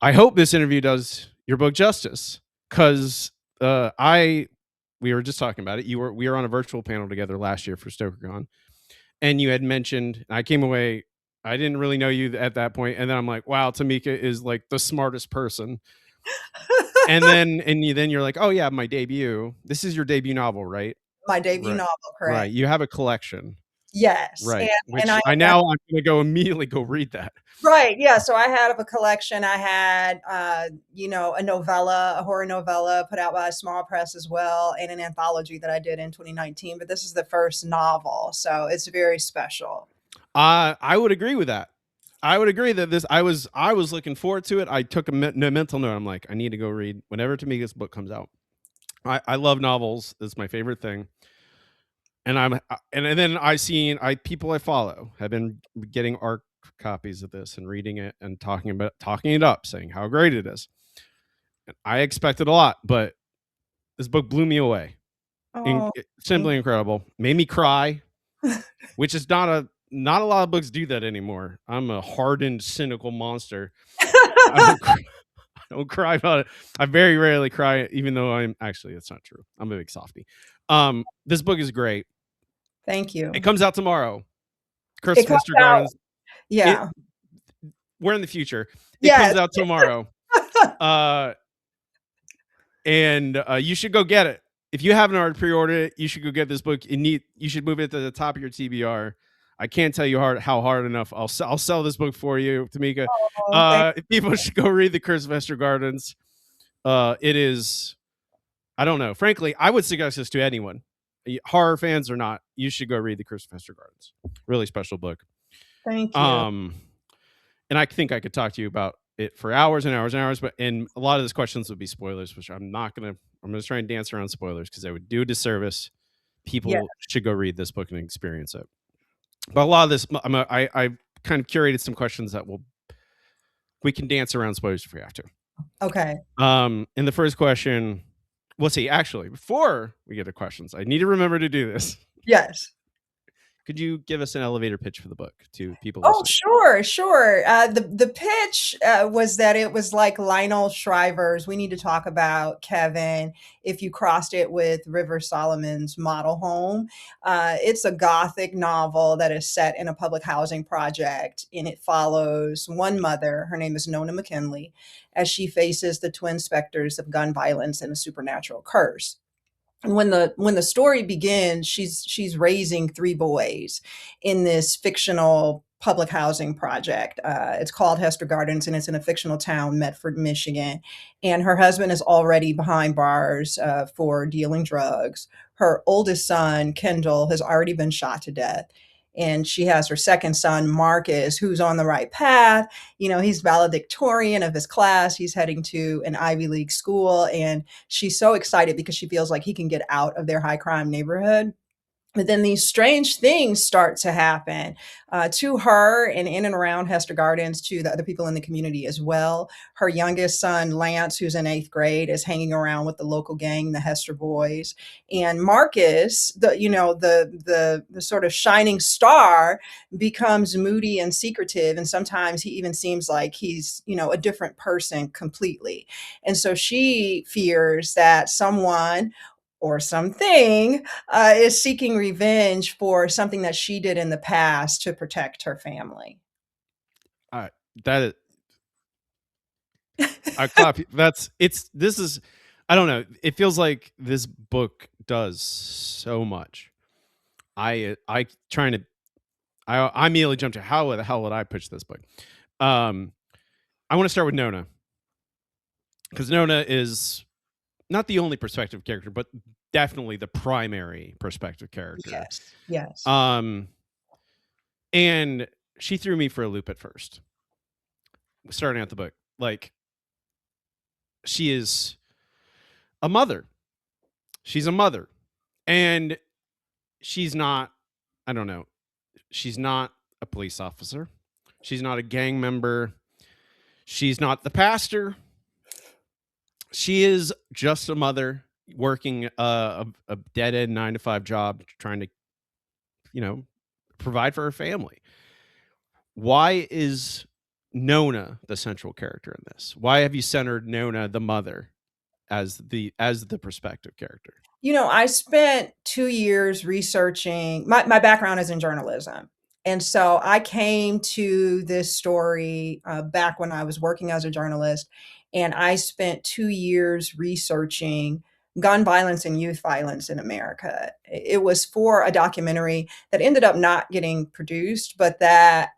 I hope this interview does your book justice, because we were just talking about it. We were on a virtual panel together last year for StokerCon, and you had mentioned. I came away. I didn't really know you at that point, and then I'm like, wow, Tamika is like the smartest person. And then you're like, oh yeah, my debut. This is your debut novel, right? My debut Right, novel, right. correct? You have a collection, Yes, right? and Which I'm gonna go immediately go read that. right, yeah. So I had a collection. I had, a novella, a horror novella, put out by a small press as well, and an anthology that I did in 2019. But this is the first novel, so it's very special. I would agree with that. I would agree that this. I was looking forward to it. I took a mental note. I'm like, I need to go read whenever Tamika's book comes out. I love novels. It's my favorite thing. And then people I follow have been getting ARC copies of this and reading it and talking it up, saying how great it is. And I expected a lot, but this book blew me away. Oh, Simply incredible. Made me cry, which is not a lot of books do that anymore. I'm a hardened, cynical monster. I don't cry about it. I very rarely cry, even though that's not true. I'm a big softie. This book is great. thank you. It comes out tomorrow. Curse It of comes Hester out, Gardens. yeah, We're in the future. It yes. comes out tomorrow. And you should go get it. If you haven't already pre-ordered it, you should go get this book. You should move it to the top of your TBR. I can't tell you how hard enough. I'll sell this book for you, Tamika. Thank People should go read The Curse of Hester Gardens. It is, I don't know. Frankly, I would suggest this to anyone, horror fans or not. You should go read The Curse of Hester Gardens. Really special book. thank you. And I think I could talk to you about it for hours and hours and hours, but a lot of these questions would be spoilers, which I'm gonna try and dance around spoilers because I would do a disservice. People should go read this book and experience it. But a lot of this, I kind of curated some questions that we can dance around spoilers if we have to. Okay. In the first question, we'll see. Actually, before we get to questions, I need to remember to do this. Yes. Could you give us an elevator pitch for the book to people Oh, listening? sure. The pitch was that it was like Lionel Shriver's We Need to Talk About Kevin if you crossed it with River Solomon's Model Home. It's a gothic novel that is set in a public housing project, and it follows one mother, her name is Nona McKinley, as she faces the twin specters of gun violence and a supernatural curse. And when the story begins, she's raising three boys in this fictional public housing project. It's called Hester Gardens, and it's in a fictional town, Medford, Michigan. And her husband is already behind bars for dealing drugs. Her oldest son, Kendall, has already been shot to death. And she has her second son, Marcus, who's on the right path. He's valedictorian of his class. He's heading to an Ivy League school, and she's so excited because she feels like he can get out of their high crime neighborhood. But then these strange things start to happen to her and in and around Hester Gardens, to the other people in the community as well. Her youngest son, Lance, who's in eighth grade, is hanging around with the local gang, the Hester Boys. And Marcus, the sort of shining star, becomes moody and secretive. And sometimes he even seems like he's, a different person completely. And so she fears that someone or something is seeking revenge for something that she did in the past to protect her family. That I clap. This is, I don't know. It feels like this book does so much. I immediately jumped to how the hell would I pitch this book? I want to start with Nona, because Nona is not the only perspective character, but definitely the primary perspective character. Yes. And she threw me for a loop at first, starting out the book. Like, she is a mother. She's a mother. And she's not, I don't know, she's not a police officer. She's not a gang member. She's not the pastor. She is just a mother working a dead-end 9-to-5 job, trying to, provide for her family. Why is Nona the central character in this? Why have you centered Nona the mother as the perspective character? I spent 2 years researching. My background is in journalism, and so I came to this story, back when I was working as a journalist, and I spent 2 years researching gun violence and youth violence in America. It was for a documentary that ended up not getting produced, but that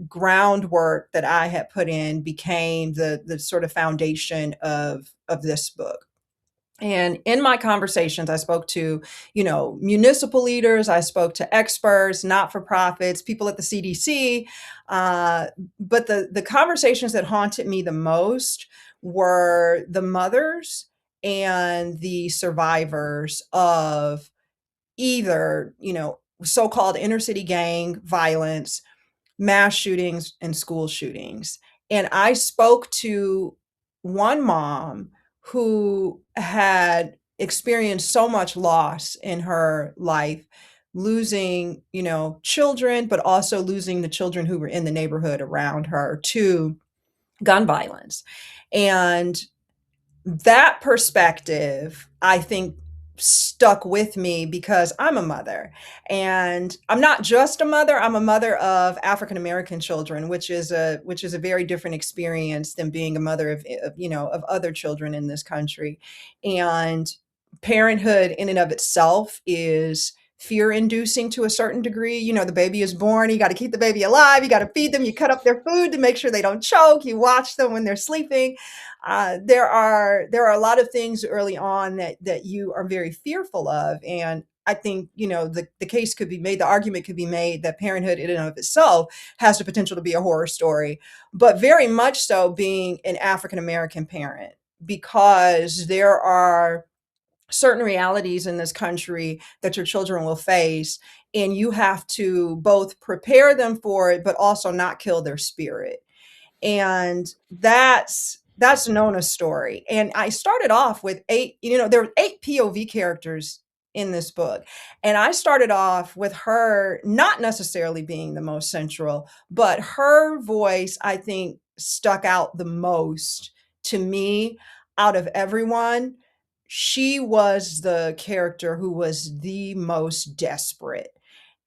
groundwork that I had put in became the sort of foundation of this book. And in my conversations, I spoke to, municipal leaders, I spoke to experts, not for profits, people at the CDC. But the conversations that haunted me the most were the mothers and the survivors of either, so called inner city gang violence, mass shootings, and school shootings. And I spoke to one mom who had experienced so much loss in her life, losing, children, but also losing the children who were in the neighborhood around her to gun violence. And that perspective, I think, stuck with me because I'm a mother, and I'm not just a mother, I'm a mother of African American children, which is a very different experience than being a mother of other children in this country. And parenthood in and of itself is fear inducing to a certain degree. The baby is born, you got to keep the baby alive, you got to feed them, you cut up their food to make sure they don't choke, you watch them when they're sleeping. There are a lot of things early on that you are very fearful of, and I think the case could be made, the argument could be made that parenthood in and of itself has the potential to be a horror story, but very much so being an African American parent, because there are certain realities in this country that your children will face, and you have to both prepare them for it but also not kill their spirit. And that's Nona's story. And I started off with eight, there were eight POV characters in this book. And I started off with her not necessarily being the most central, but her voice, I think, stuck out the most to me out of everyone. She was the character who was the most desperate.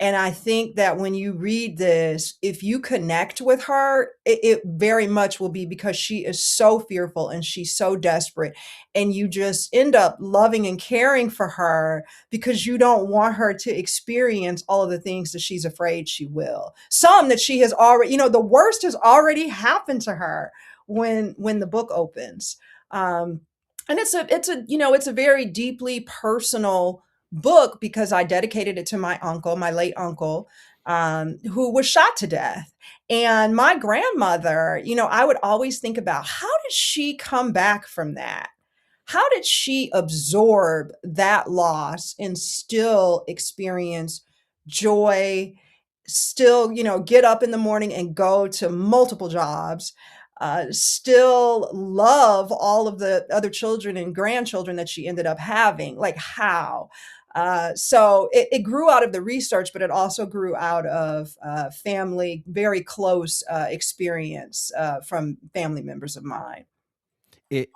And I think that when you read this, if you connect with her, it very much will be because she is so fearful and she's so desperate. And you just end up loving and caring for her because you don't want her to experience all of the things that she's afraid she will. Some that she has already, the worst has already happened to her when the book opens. And it's a very deeply personal book because I dedicated it to my uncle, my late uncle, who was shot to death. And my grandmother, I would always think about, how did she come back from that? How did she absorb that loss and still experience joy, still, get up in the morning and go to multiple jobs, still love all of the other children and grandchildren that she ended up having? Like, how? So it grew out of the research, but it also grew out of family, very close experience from family members of mine. It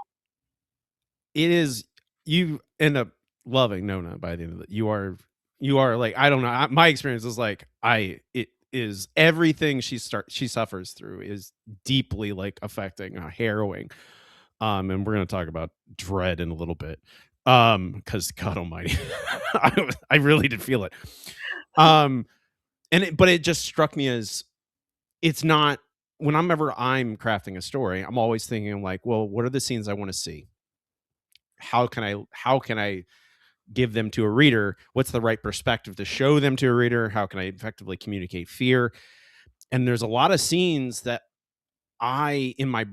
it is you end up loving Nona by the end of it. You are like, I don't know. My experience is like it is everything she suffers through is deeply like affecting, harrowing. And we're gonna talk about dread in a little bit. Because God Almighty, I really did feel it. Um, but it just struck me as it's not whenever I'm crafting a story, I'm always thinking like, well, what are the scenes I want to see? How can I give them to a reader? What's the right perspective to show them to a reader? How can I effectively communicate fear? And there's a lot of scenes that I in my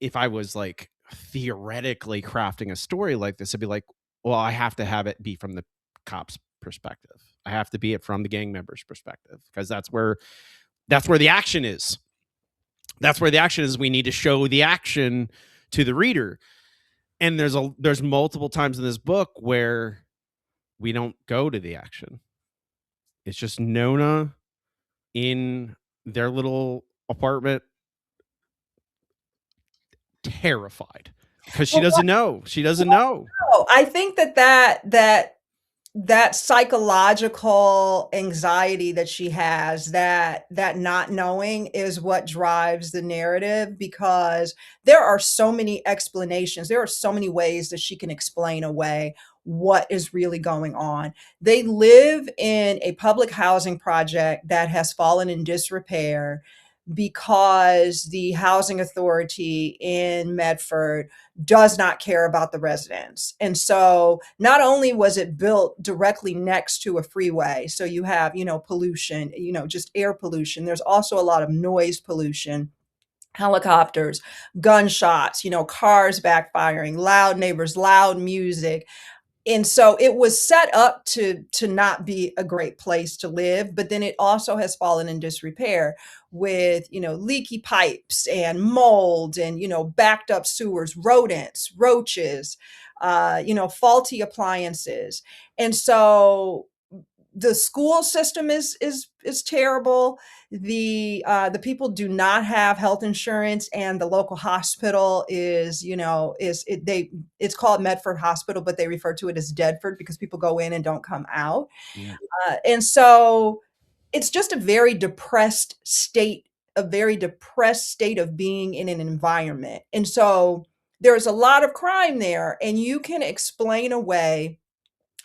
if I was like theoretically crafting a story like this, I'd be like, well, I have to have it be from the cop's perspective. I have to be it from the gang member's perspective because that's where the action is. That's where the action is. We need to show the action to the reader. And there's multiple times in this book where we don't go to the action. It's just Nona in their little apartment terrified because she Well, doesn't know. She doesn't know. no, I think that psychological anxiety that she has, that not knowing is what drives the narrative, because there are so many explanations. There are so many ways that she can explain away what is really going on. They live in a public housing project that has fallen in disrepair because the housing authority in Medford does not care about the residents. And so not only was it built directly next to a freeway, so you have, pollution, just air pollution, there's also a lot of noise pollution, helicopters, gunshots, cars backfiring, loud neighbors, loud music. And so it was set up to not be a great place to live, but then it also has fallen in disrepair with, leaky pipes and mold and, backed up sewers, rodents, roaches, faulty appliances. And so the school system is terrible. The people do not have health insurance, and the local hospital is, it's called Medford Hospital, but they refer to it as Deadford because people go in and don't come out. Yeah. And so it's just a very depressed state of being in an environment. And so there's a lot of crime there, and you can explain away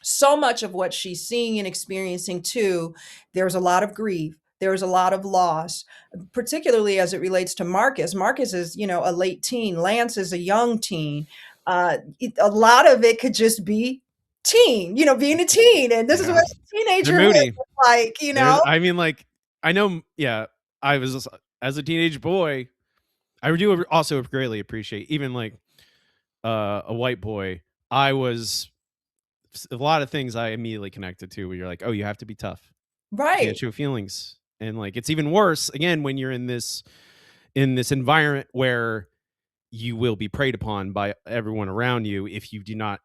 so much of what she's seeing and experiencing too. There's a lot of grief. There's a lot of loss, particularly as it relates to Marcus. Marcus is, a late teen. Lance is a young teen. A lot of it could just be teen, being a teen. And this is Yeah. what They're teenagerhood moody. is like, There's, I mean, like, I know, yeah, I was, as a teenage boy, I do also greatly appreciate, even like a white boy, I was, a lot of things I immediately connected to where you're like, oh, you have to be tough. You can't Right. show feelings. And like, it's even worse, again, when you're in this environment where you will be preyed upon by everyone around you if you do not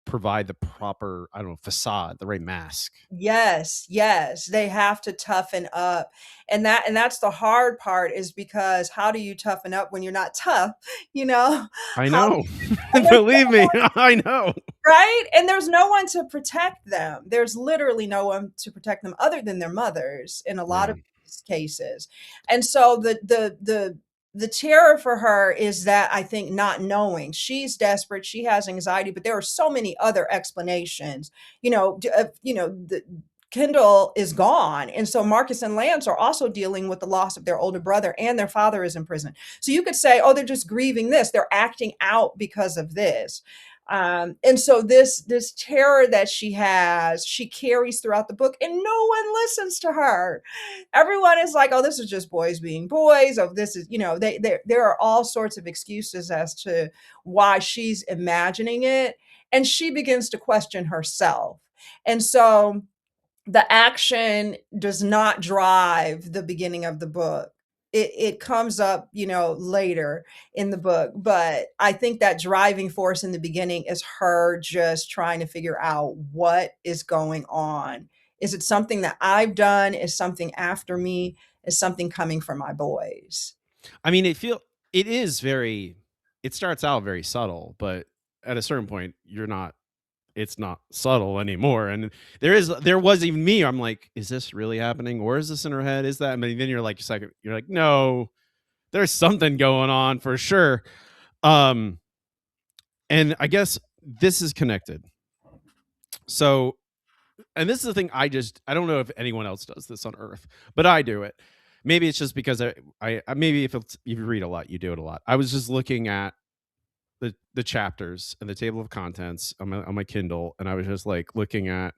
provide the proper, I don't know, facade, the right mask. Yes, yes, they have to toughen up. And that's the hard part, is because how do you toughen up when you're not tough? You know? I How know. and there's Believe me, I know. right? And there's no one to protect them. There's literally no one to protect them other than their mothers in a lot Yeah. of these cases. And so the terror for her is that, I think, not knowing. She's desperate, she has anxiety, but there are so many other explanations. The Kendall is gone. And so Marcus and Lance are also dealing with the loss of their older brother, and their father is in prison. So you could say, oh, they're just grieving this. They're acting out because of this. And so this terror that she has, she carries throughout the book, and no one listens to her. Everyone is like, oh, this is just boys being boys. Oh, this is, there are all sorts of excuses as to why she's imagining it. And she begins to question herself. And so the action does not drive the beginning of the book. It comes up, later in the book. But I think that driving force in the beginning is her just trying to figure out what is going on. Is it something that I've done? Is something after me? Is something coming for my boys? I mean, it is very, it starts out very subtle, but at a certain point, it's not subtle anymore. And there was even me, I'm like, is this really happening? Or is this in her head? Is that? I mean, then you're like, no, there's something going on for sure. Um, and I guess this is connected. So, and this is the thing, I don't know if anyone else does this on Earth, but I do it. Maybe it's just because I maybe if you read a lot, you do it a lot. I was just looking at the chapters and the table of contents on my Kindle, and I was just like looking at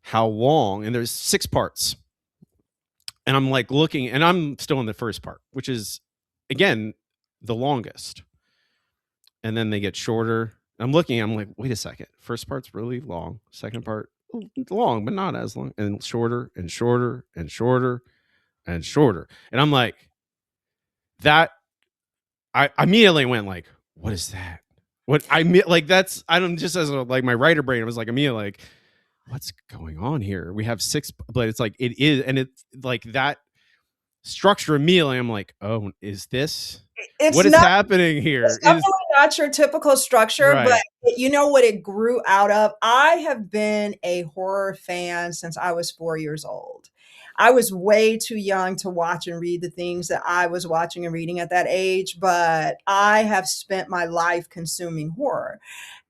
how long, and there's 6 parts. And I'm like looking, and I'm still in the first part, which is again the longest. And then they get shorter. I'm looking, I'm like, wait a second. First part's really long. Second part, long, but not as long. And shorter and shorter and shorter and shorter. And I'm like, that I immediately went like, what is that? What I like, that's, I don't, just as like my writer brain, I was like, immediately like, what's going on here? We have 6, but it's like, it is. And it's like that structure immediately. I'm like, oh, is this? It's What is not happening it's here? It is definitely not your typical structure, but right. you know what it grew out of? I have been a horror fan since I was 4 years old. I was way too young to watch and read the things that I was watching and reading at that age, but I have spent my life consuming horror.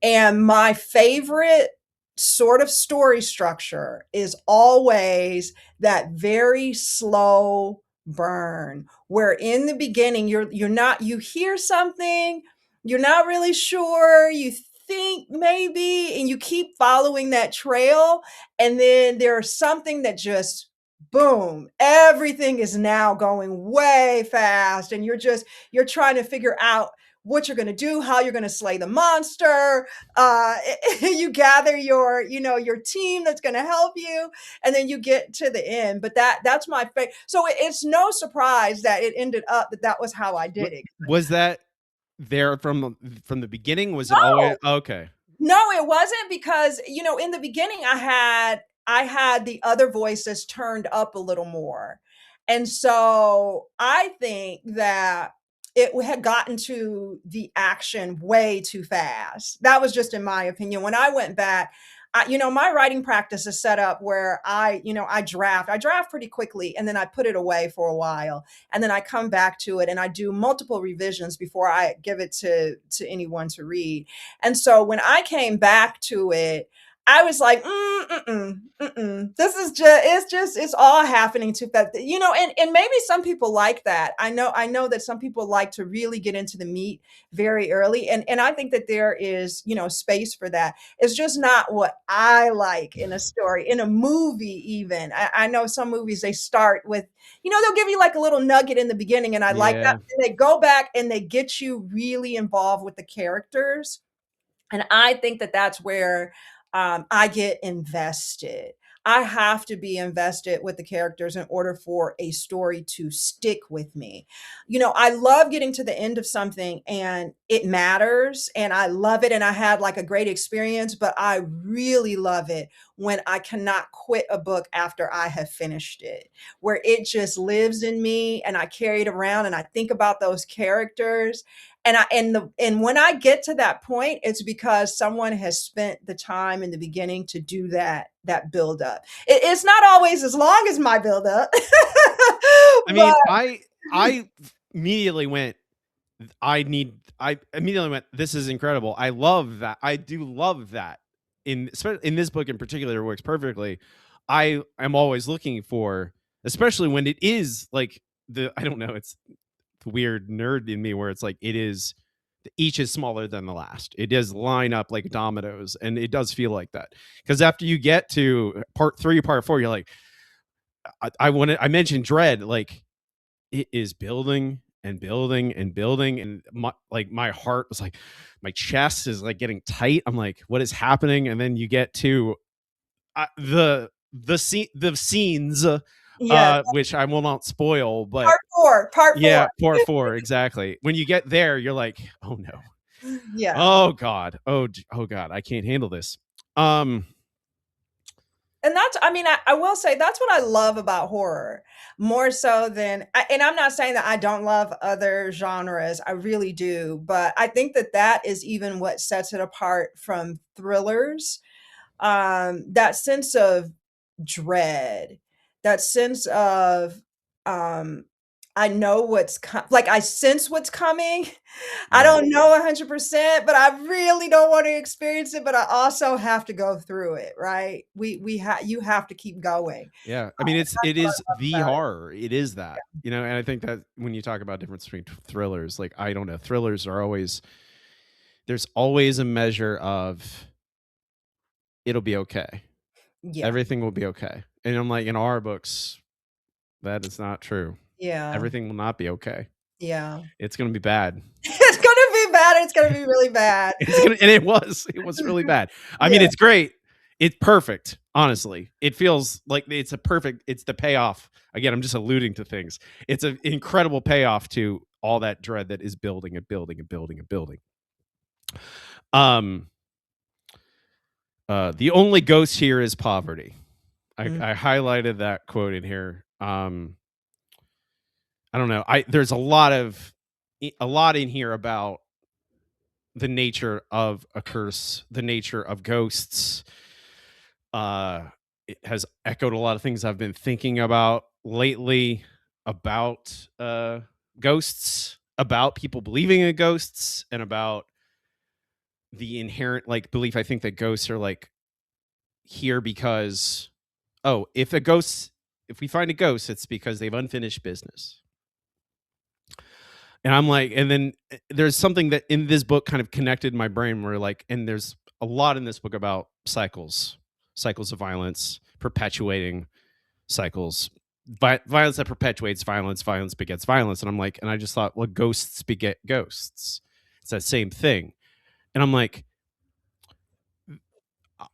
And my favorite sort of story structure is always that very slow burn where in the beginning you're not you hear something, you're not really sure, you think maybe and you keep following that trail and then there's something that just boom, everything is now going way fast and you're trying to figure out what you're going to do, how you're going to slay the monster, uh you gather your your team that's going to help you and then you get to the end but that's my favorite. So it's no surprise that it ended up that that was how I Wa did it. was that there from the beginning? Was it always No, okay. no, it wasn't because, in the beginning I had the other voices turned up a little more. And so I think that it had gotten to the action way too fast. That was just in my opinion. When I went back, my writing practice is set up where I draft pretty quickly and then I put it away for a while and then I come back to it and I do multiple revisions before I give it to anyone to read. And so when I came back to it, I was like, this is it's all happening too fast, and maybe some people like that. I know that some people like to really get into the meat very early, and I think that there is, space for that. It's just not what I like in a story, in a movie, even. I know some movies they start with, they'll give you like a little nugget in the beginning, and I like that. Yeah. And they go back and they get you really involved with the characters and I think that that's where I get invested. I have to be invested with the characters in order for a story to stick with me. I love getting to the end of something and it matters and I love it and I had like a great experience, but I really love it when I cannot quit a book after I have finished it, where it just lives in me and I carry it around and I think about those characters and when I get to that point, it's because someone has spent the time in the beginning to do that build up. It's not always as long as my build up, I but mean, I immediately went I immediately went, "This is incredible." I love that. I do love that. In this book in particular, it works perfectly. I am always looking for, especially when it is like I don't know, it's the weird nerd in me where it's like each is smaller than the last. It does line up like dominoes, and it does feel like that. Because after you get to part 3, part 4, you're like, I mentioned dread, like it is building and building and building and my heart was like my chest is like getting tight. I'm like, what is happening? And then you get to the scenes yeah, which I will not spoil, but part yeah, 4. part 4 exactly. When you get there, you're like, oh no. Yeah. Oh god. Oh god, I can't handle this. um And that's, I mean, I will say that's what I love about horror more so than, and I'm not saying that I don't love other genres. I really do. But I think that that is even what sets it apart from thrillers. That sense of dread, that sense of, um, I know like I sense what's coming. I right. don't know 100%, but I really don't want to experience it, but I also have to go through it, right? You have to keep going. Yeah, I mean, That's it what is I love the about it. horror. It is that, and I think that when you talk about difference between thrillers, like I don't know, thrillers are always there's always a measure of it'll be okay, Yeah. everything will be okay, and I'm like, in our books, that is not true. Yeah. Everything will not be okay. Yeah. It's gonna be bad. It's gonna be bad. It's gonna be really bad. It's gonna, and it was really bad. I mean, Yeah. it's great. It's perfect. Honestly, it feels like it's a perfect. It's the payoff. Again, I'm just alluding to things. It's an incredible payoff to all that dread that is building and building and building and building. Um, the only ghost here is poverty. Mm. I highlighted that quote in here. I don't know. There's a lot of a lot in here about the nature of a curse, the nature of ghosts. It has echoed a lot of things I've been thinking about lately about ghosts, about people believing in ghosts, and about the inherent like belief I think that ghosts are like here because if we find a ghost, it's because they've unfinished business. And I'm like, and then there's something that in this book kind of connected my brain where like, and there's a lot in this book about cycles of violence, perpetuating cycles, violence that perpetuates violence, violence begets violence. And I'm like, and I just thought, well, ghosts beget ghosts. It's that same thing. And I'm like,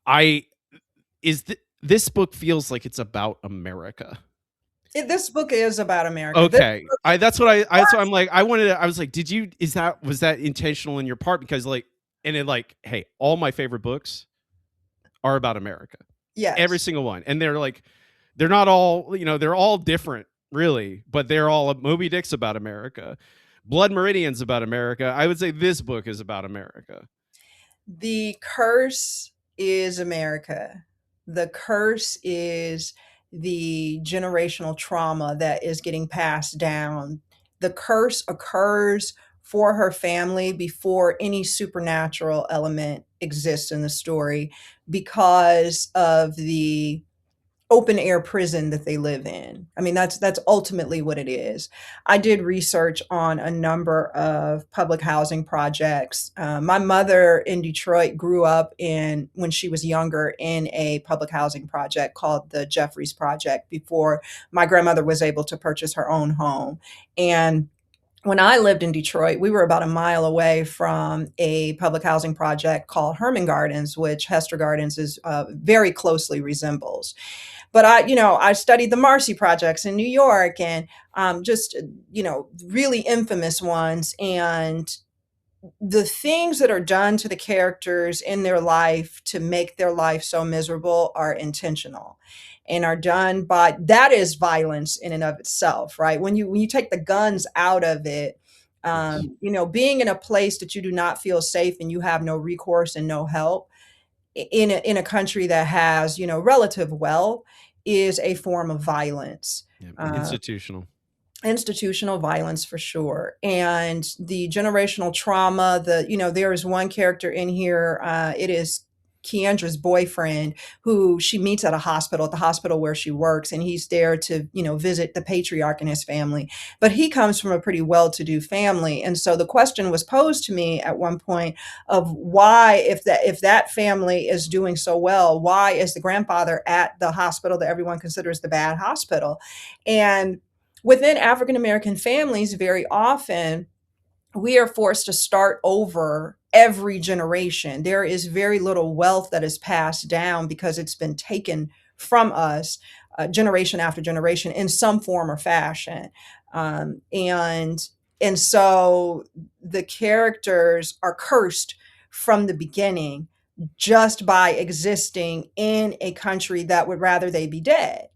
I is this book feels like it's about America. This book is about America. Okay, that's what I'm like. I was like, was that intentional in your part? Because like, and it like, hey, all my favorite books are about America. Yes. Every single one, and they're like, they're not all, they're all different, really, but they're all Moby Dick's about America, Blood Meridian's about America. I would say this book is about America. The curse is America. The curse is the generational trauma that is getting passed down. The curse occurs for her family before any supernatural element exists in the story because of the open air prison that they live in. I mean, that's ultimately what it is. I did research on a number of public housing projects. My mother in Detroit grew up in when she was younger in a public housing project called the Jeffries Project before my grandmother was able to purchase her own home. And when I lived in Detroit, we were about a mile away from a public housing project called Herman Gardens, which Hester Gardens is very closely resembles. But I studied the Marcy projects in New York and just, really infamous ones. And the things that are done to the characters in their life to make their life so miserable are intentional and are done by that is violence in and of itself, right? When you take the guns out of it, Yes. being in a place that you do not feel safe and you have no recourse and no help in a country that has relative wealth is a form of violence. Yeah. uh, Institutional. Institutional violence for sure, and the generational trauma. There is one character in here, it is Keandra's boyfriend, who she meets at the hospital where she works, and he's there to visit the patriarch and his family, but he comes from a pretty well-to-do family. And so the question was posed to me at one point of why, if that family is doing so well, why is the grandfather at the hospital that everyone considers the bad hospital? And within African American families, very often we are forced to start over every generation. There is very little wealth that is passed down because it's been taken from us generation after generation in some form or fashion. And so the characters are cursed from the beginning just by existing in a country that would rather they be dead,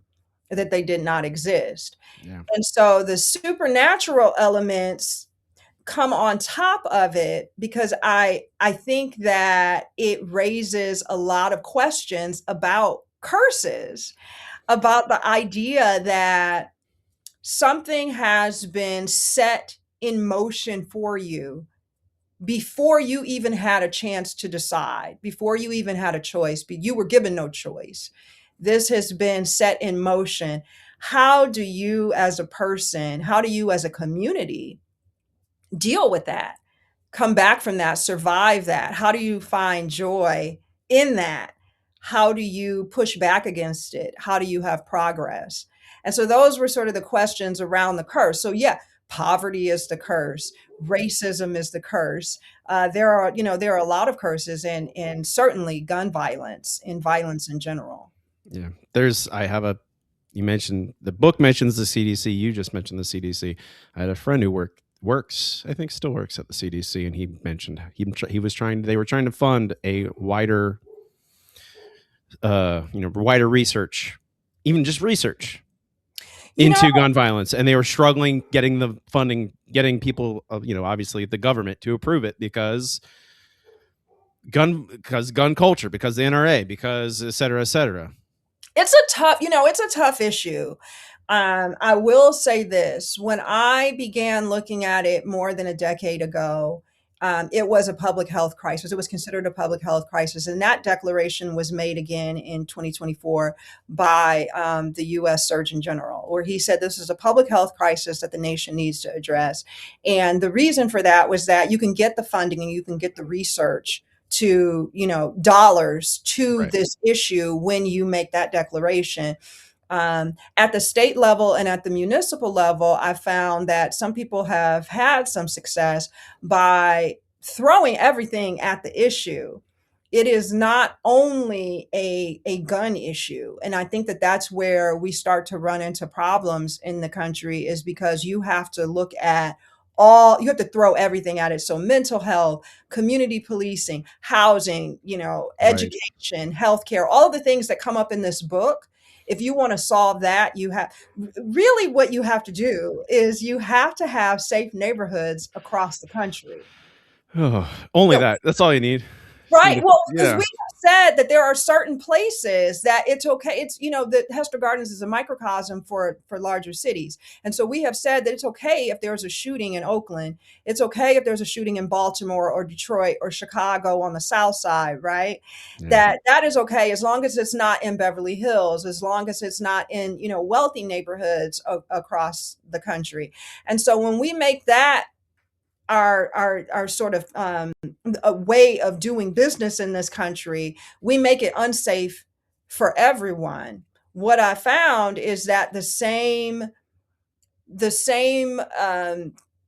that they did not exist. Yeah. And so the supernatural elements come on top of it because I think that it raises a lot of questions about curses, about the idea that something has been set in motion for you before you even had a chance to decide, before you even had a choice, but you were given no choice. This has been set in motion. How do you as a person, how do you as a community deal with that? Come back from that, survive that? How do you find joy in that? How do you push back against it? How do you have progress? And so those were sort of the questions around the curse. So yeah, poverty is the curse. Racism is the curse. There are a lot of curses, and certainly gun violence and violence in general. Yeah. You mentioned the book mentions the CDC. You just mentioned the CDC. I had a friend who works, I think still works at the CDC. And he mentioned they were trying to fund a wider, wider research, even just research. You know, into gun violence, and they were struggling getting the funding, getting people, obviously the government to approve it because gun culture, because the NRA, because et cetera, et cetera. it's a tough issue. I will say this: when I began looking at it more than a decade ago, it was a public health crisis. It was considered a public health crisis, and that declaration was made again in 2024 by the U.S. Surgeon General, where he said this is a public health crisis that the nation needs to address. And the reason for that was that you can get the funding and you can get the research to, dollars to Right. this issue when you make that declaration. At the state level and at the municipal level, I found that some people have had some success by throwing everything at the issue. It is not only a gun issue. And I think that that's where we start to run into problems in the country, is because you have to look at you have to throw everything at it. So mental health, community policing, housing, Right. education, healthcare, all of the things that come up in this book. If you want to solve that, you have really, what you have to do is you have to have safe neighborhoods across the country. Oh, only Yeah, that. That's all you need. Just right. need Well, because we yeah. have said that there are certain places that it's okay. It's, that Hester Gardens is a microcosm for larger cities. And so we have said that it's okay if there's a shooting in Oakland. It's okay if there's a shooting in Baltimore or Detroit or Chicago on the South Side, right? Yeah. That is okay as long as it's not in Beverly Hills, as long as it's not in, wealthy neighborhoods across the country. And so when we make that our sort of a way of doing business in this country, we make it unsafe for everyone. What I found is that the same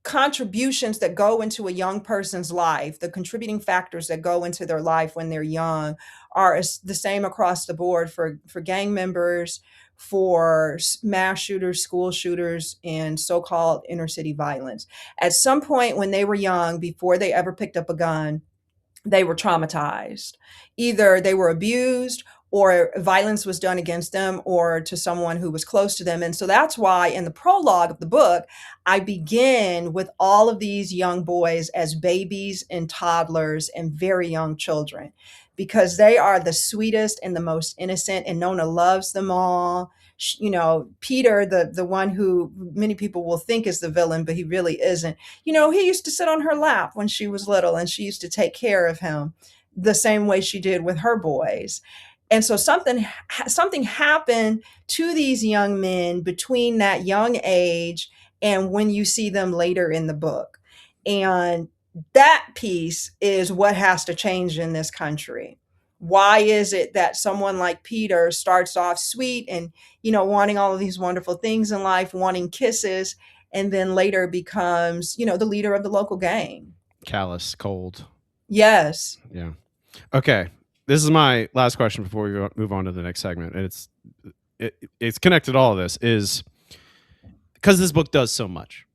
contributions that go into a young person's life, the contributing factors that go into their life when they're young, are the same across the board for gang members, for mass shooters, school shooters, and so-called inner city violence. At some point when they were young, before they ever picked up a gun, they were traumatized. Either they were abused, or violence was done against them or to someone who was close to them. And so that's why in the prologue of the book, I begin with all of these young boys as babies and toddlers and very young children, because they are the sweetest and the most innocent, and Nona loves them all. Peter, the one who many people will think is the villain, but he really isn't. He used to sit on her lap when she was little, and she used to take care of him the same way she did with her boys. And so something happened to these young men between that young age and when you see them later in the book. And that piece is what has to change in this country. Why is it that someone like Peter starts off sweet and, wanting all of these wonderful things in life, wanting kisses, and then later becomes, the leader of the local gang? Callous, cold. Yes. Yeah. Okay. This is my last question before we move on to the next segment, and it's connected to all of this, is because this book does so much.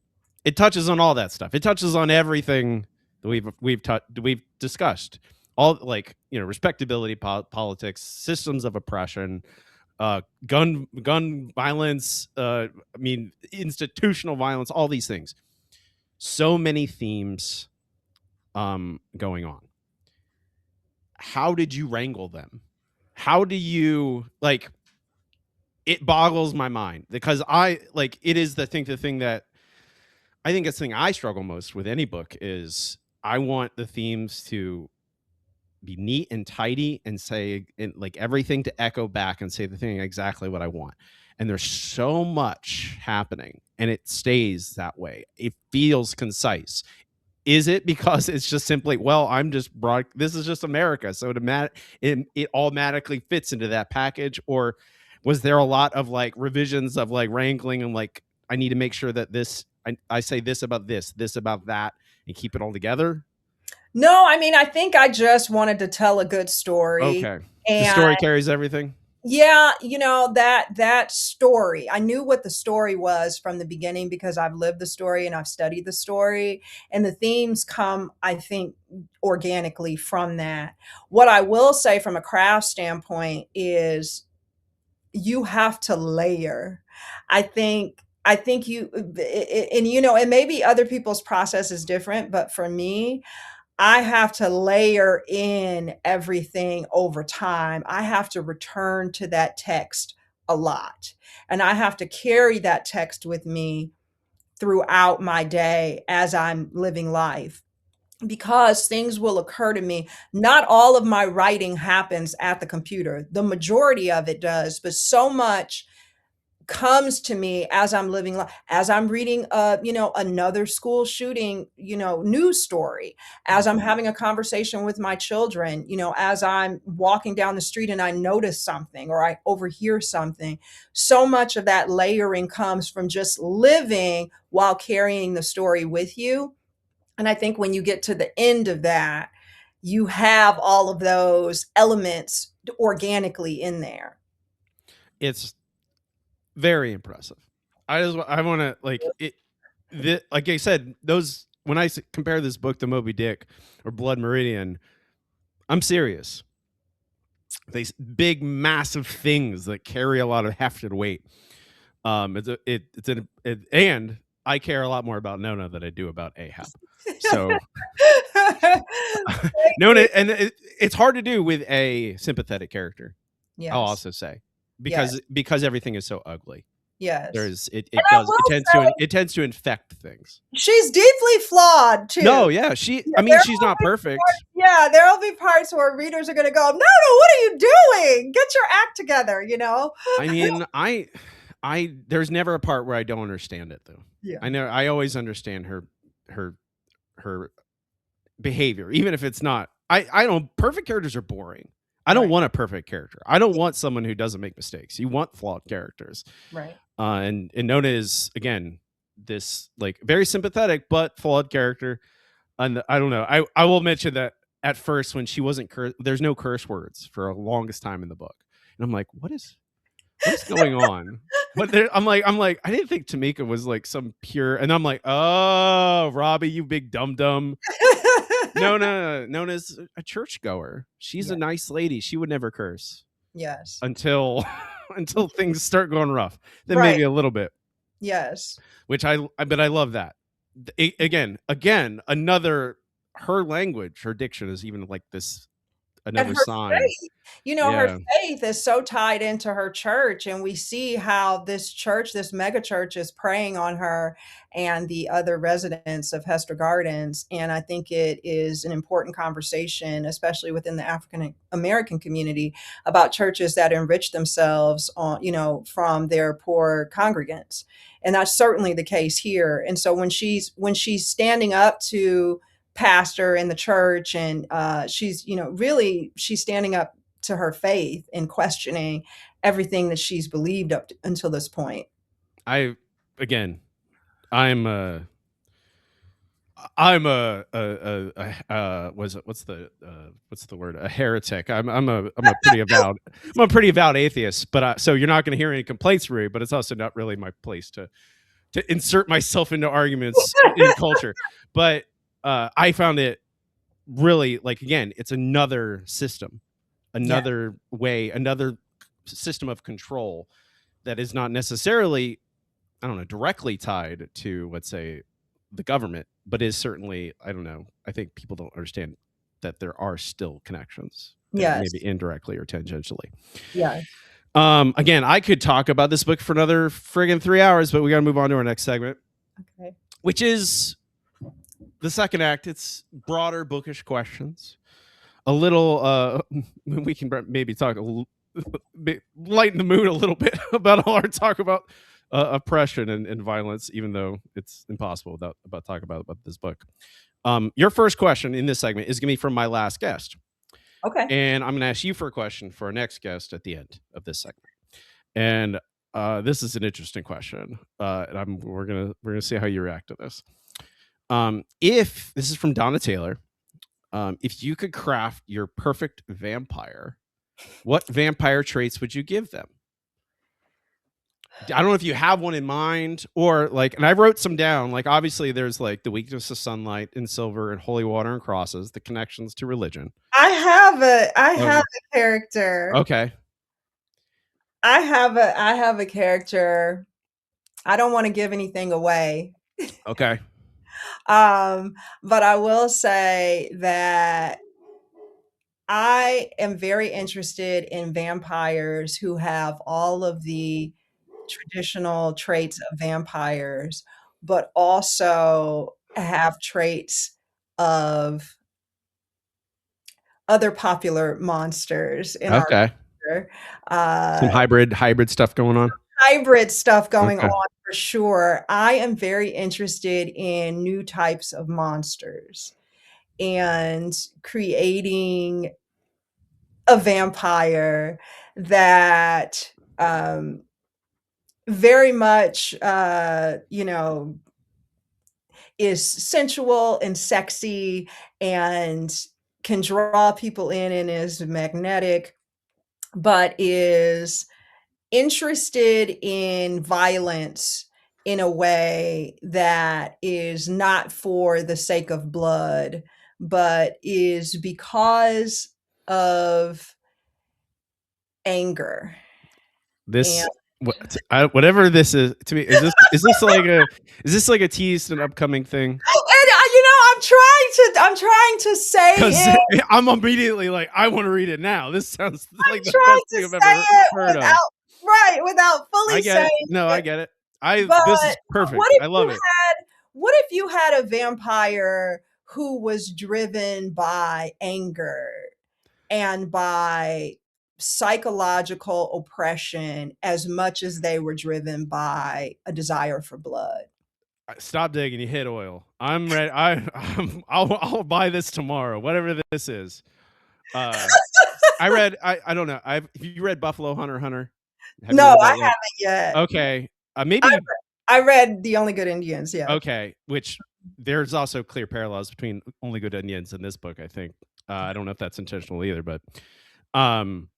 It touches on all that stuff. It touches on everything that we've discussed. All, like, respectability, politics, systems of oppression, gun violence. Institutional violence. All these things. So many themes going on. How did you wrangle them? How do you, like? It boggles my mind, because it is the thing that I think it's the thing I struggle most with any book is I want the themes to be neat and tidy and say, and like everything to echo back and say the thing exactly what I want. And there's so much happening and it stays that way. It feels concise. Is it because it's just simply, well, I'm just broad, this is just America, so it automatically fits into that package? Or was there a lot of like revisions of like wrangling and like, I need to make sure that I say this about this about that, and keep it all together? No, I mean, I think I just wanted to tell a good story. Okay. The And story carries everything. yeah, that story, I knew what the story was from the beginning because I've lived the story and I've studied the story, and the themes come, I think, organically from that. What I will say from a craft standpoint is you have to layer. I think you and and maybe other people's process is different, but for me, I have to layer in everything over time. I have to return to that text a lot. And I have to carry that text with me throughout my day as I'm living life because things will occur to me. Not all of my writing happens at the computer. The majority of it does, but so much comes to me as I'm living life, as I'm reading another school shooting, news story, as I'm having a conversation with my children, as I'm walking down the street and I notice something or I overhear something. So much of that layering comes from just living while carrying the story with you. And I think when you get to the end of that, you have all of those elements organically in there. It's very impressive. I want to like it. Like I said, those when I compare this book to Moby Dick or Blood Meridian, I'm serious. These big, massive things that carry a lot of hefted weight. And I care a lot more about Nona than I do about Ahab. So Nona, and it's hard to do with a sympathetic character. I'll Yes. also say Yes. because everything is so ugly. Yes. There's And it I does will it tends to infect things. she's deeply flawed too. No, yeah, Yeah, I mean there she's will not be perfect. yeah, there'll be parts where readers are gonna go, "No, no, what are you doing? Get your act together," you know? I mean, I there's never a part where I don't understand it though. Yeah, I always understand her her behavior, even if it's not. I don't perfect characters are boring. I don't right, want a perfect character. I don't want someone who doesn't make mistakes. You want flawed characters. right. And Nona is again this like very sympathetic but flawed character. And I don't know. I will mention that at first when she wasn't there's no curse words for a longest time in the book, and I'm like, what is going on? But I'm like, I didn't think Tamika was like some pure, and I'm like, oh, Robbie, you big dum dum. Nona's a churchgoer. She's a Yeah, nice lady. She would never curse yes. until until things start going rough. Then Right, maybe a little bit, yes. which but I love that. Again, another her language, her diction is even like this And another her sign. faith, her Yeah, faith is so tied into her church, and we see how this church, this mega church, is preying on her and the other residents of Hester Gardens, and I think it is an important conversation, especially within the African American community, about churches that enrich themselves on, from their poor congregants, and that's certainly the case here. And so when she's standing up to pastor in the church and she's really she's standing up to her faith and questioning everything that she's believed until this point. I again, I'm what's the word, a heretic. I'm a pretty avowed atheist, but so you're not going to hear any complaints from me, but it's also not really my place to insert myself into arguments in culture. But I found it really like again, it's another system, Yeah. another way, another system of control that is not necessarily, I don't know, directly tied to, let's say, the government, but is certainly, I don't know. I think people don't understand that there are still connections there, maybe Yes. indirectly or tangentially. Yeah. Again, I could talk about this book for another friggin' 3 hours, but we got to move on to our next segment, Okay. which is the second act. It's broader bookish questions. A little, we can maybe talk a little, lighten the mood a little bit about all our talk about oppression and violence, even though it's impossible without about talking about this book. Your first question in this segment is going to be from my last guest, Okay. and I'm going to ask you for a question for our next guest at the end of this segment. And this is an interesting question, and we're gonna see how you react to this. If this is from Donna Taylor, if you could craft your perfect vampire, what vampire traits would you give them? I don't know if you have one in mind or like, and I wrote some down. Like, obviously, there's like the weakness of sunlight and silver and holy water and crosses, the connections to religion. I have a character. Okay. I have a character I don't want to give anything away. Okay. But I will say that I am very interested in vampires who have all of the traditional traits of vampires, but also have traits of other popular monsters in our Okay. culture. Some Uh, hybrid stuff going on. hybrid stuff going Okay. on for sure. I am very interested in new types of monsters and creating a vampire that very much, is sensual and sexy and can draw people in and is magnetic, but is interested in violence in a way that is not for the sake of blood, but is because of anger. And This whatever this is to me is this like a tease to an upcoming thing? I'm trying to say Because it. I'm immediately like, I want to read it now. This sounds I'm like the trying best to thing I've say ever it heard of. without right, without I fully get it. saying No, I it. get it. I But This is what perfect. if I you love it. had a vampire who was driven by anger and by psychological oppression as much as they were driven by a desire for blood? Stop digging. You hit oil. I'm ready. I'll buy this tomorrow. Whatever this is. Uh, I read. I don't know. Have you read Buffalo Hunter Hunter? Have you No, read I that yet? haven't yet. Okay. I Maybe I read The Only Good Indians, yeah. okay. Which there's also clear parallels between Only Good Indians and this book. I think. I don't know if that's intentional either, but um,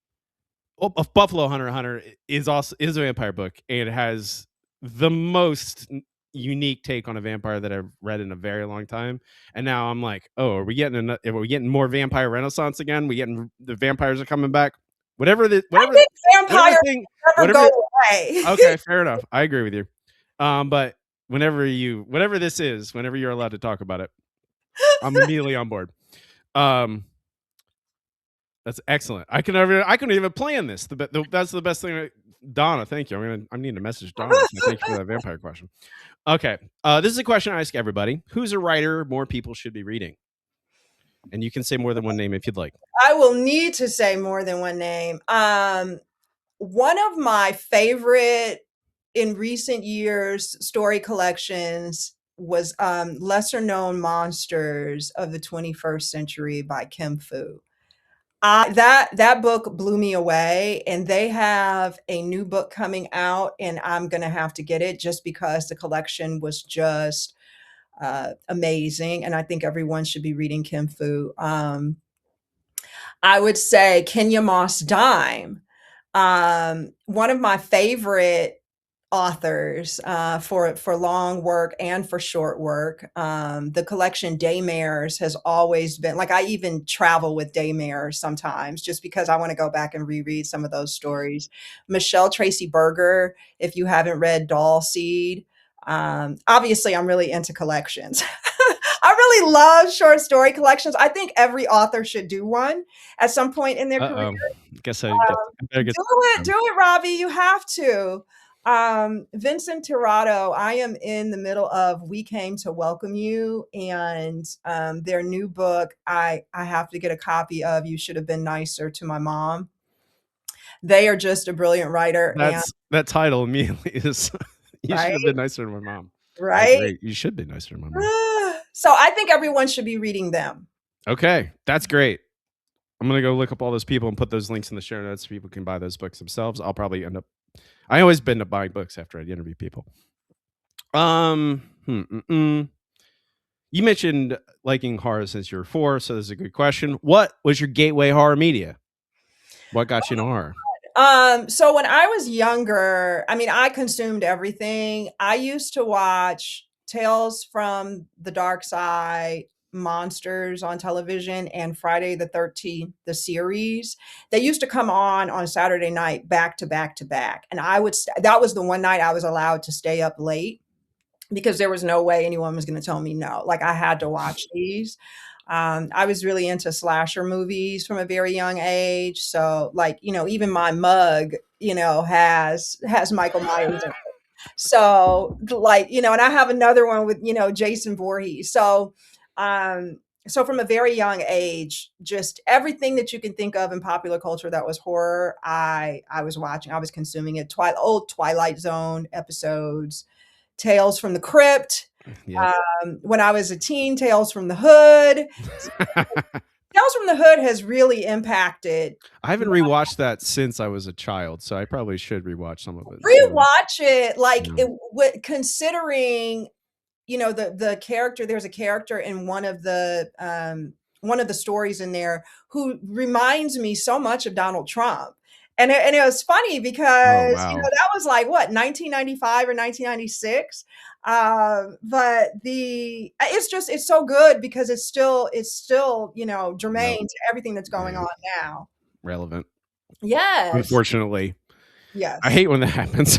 Buffalo Hunter Hunter is a vampire book, and it has the most unique take on a vampire that I've read in a very long time. And now I'm like, oh, are we getting more vampire renaissance again? We getting the vampires are coming back. I think Whatever the vampires thing, never go whatever. away. Okay, fair enough. I agree with you. But whatever this is, whenever you're allowed to talk about it, I'm immediately on board. Um, that's excellent. I couldn't even plan this. That's the best thing. Donna, thank you. I need to message Donna. So thank you for that vampire question. Okay, this is a question I ask everybody: who's a writer more people should be reading? And you can say more than one name if you'd like. I will need to say more than one name. One of my favorite in recent years story collections was Lesser Known Monsters of the 21st Century by Kim Fu. That book blew me away, and they have a new book coming out, and I'm gonna have to get it just because the collection was just amazing, and I think everyone should be reading Kim Fu. I would say Kenya Moss Dime, one of my favorite authors for long work and for short work. The collection Daymares has always been like I even travel with Daymares sometimes just because I want to go back and reread some of those stories. Michelle Tracy Berger, if you haven't read Doll Seed, obviously I'm really into collections. I really love short story collections. I think every author should do one at some point in their Uh career. oh. I better get. Do it, Robbie. You have to. Vincent Tirado, I am in the middle of We Came to Welcome You, and their new book, I have to get a copy of You Should Have Been Nicer to My Mom. They are just a brilliant writer, and That title immediately is. You should right, have been nicer to my mom. I right. agree. You should be nicer to my mom. So I think everyone should be reading them. Okay, that's great. I'm gonna go look up all those people and put those links in the show notes so people can buy those books themselves. I'll probably end up. I always end up buying books after I interview people. You mentioned liking horror since you were 4, so this is a good question. What was your gateway horror media? What got you into horror? So when I was younger, I mean, I consumed everything. I used to watch Tales from the Dark Side, monsters on television and Friday the 13th, the series. They used to come on Saturday night back to back to back. And that was the one night I was allowed to stay up late because there was no way anyone was going to tell me no. Like I had to watch these. I was really into slasher movies from a very young age. So like, even my mug, has Michael Myers in it. So like, and I have another one with, Jason Voorhees. So from a very young age, just everything that you can think of in popular culture that was horror, I was watching, I was consuming it. Old Twilight Zone episodes, Tales from the Crypt. Yep. When I was a teen, Tales from the Hood. Tales from the Hood has really impacted. I haven't rewatched that since I was a child, so I probably should rewatch some of it. Rewatch it, like Yeah. considering, the character. There's a character in one of the stories in there who reminds me so much of Donald Trump. And it was funny Oh because wow. that was like what, 1995 or 1996. But it's so good because it's still Yep. germane to everything that's going Yeah. on now. Relevant. Yes, Unfortunately, I yes. hate when that happens.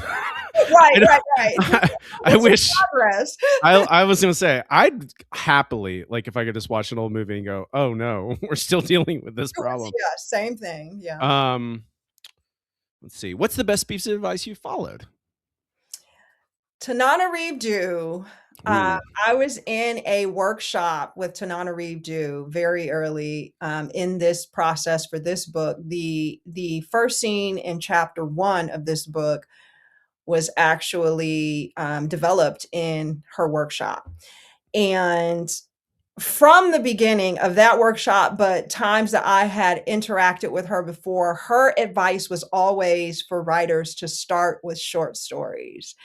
Right, I, don't- right, right. I It's in wish progress. I was gonna say I'd happily like if I could just watch an old movie and go, oh no, we're still dealing with this problem. Yeah, same thing. Yeah. Um, let's see. What's the best piece of advice you followed? Tanana Reeve Dew. Uh, Ooh. I was in a workshop with Tanana Reeve Dew very early in this process for this book. The first scene in chapter one of this book was actually developed in her workshop. And from the beginning of that workshop, but times that I had interacted with her before, her advice was always for writers to start with short stories.